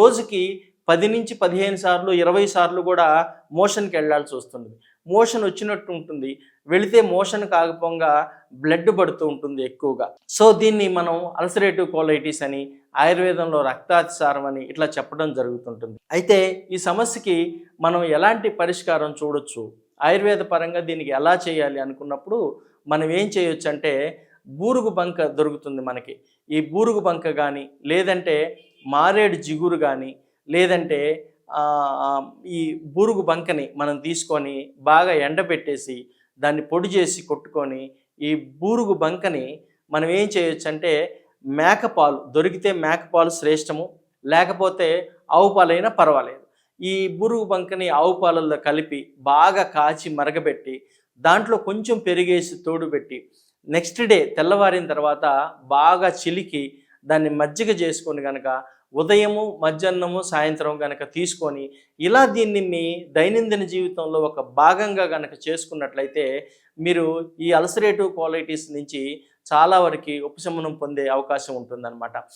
రోజుకి 10 నుంచి 15 సార్లు 20 సార్లు కూడా మోషన్కి వెళ్ళాల్సి వస్తుంది. మోషన్ వచ్చినట్టు ఉంటుంది, వెళితే మోషన్ కాకపోగా బ్లడ్ పడుతూ ఉంటుంది ఎక్కువగా. సో దీన్ని మనం అల్సరేటివ్ కోలైటిస్ అని, ఆయుర్వేదంలో రక్తాతిసారం అని ఇట్లా చెప్పడం జరుగుతుంటుంది. అయితే ఈ సమస్యకి మనం ఎలాంటి పరిష్కారం చూడొచ్చు, ఆయుర్వేద పరంగా దీనికి ఎలా చేయాలి అనుకున్నప్పుడు మనం ఏం చేయొచ్చు అంటే, బూరుగు బంక దొరుకుతుంది మనకి. ఈ బూరుగు బంక కానీ, లేదంటే మారేడు జిగురు కానీ, లేదంటే ఈ బూరుగు బంకని మనం తీసుకొని బాగా ఎండబెట్టేసి దాన్ని పొడి చేసి కొట్టుకొని, ఈ బూరుగు బంకని మనం ఏం చేయొచ్చు అంటే, మేకపాలు దొరికితే మేకపాలు శ్రేష్టము, లేకపోతే ఆవు పాలైనా పర్వాలేదు. ఈ బూరుగు బంకని ఆవు పాలల్లో కలిపి బాగా కాచి మరగబెట్టి దాంట్లో కొంచెం పెరిగేసి తోడుపెట్టి నెక్స్ట్ డే తెల్లవారిన తర్వాత బాగా చిలికి దాన్ని మజ్జిగ చేసుకొని కనుక ఉదయము మధ్యాహ్నము సాయంత్రం కనుక తీసుకొని ఇలా దీన్ని మీ దైనందిన జీవితంలో ఒక భాగంగా కనుక చేసుకున్నట్లయితే మీరు ఈ అల్సరేటివ్ కోలైటిస్ నుంచి చాలా వరకు ఉపశమనం పొందే అవకాశం ఉంటుందన్నమాట.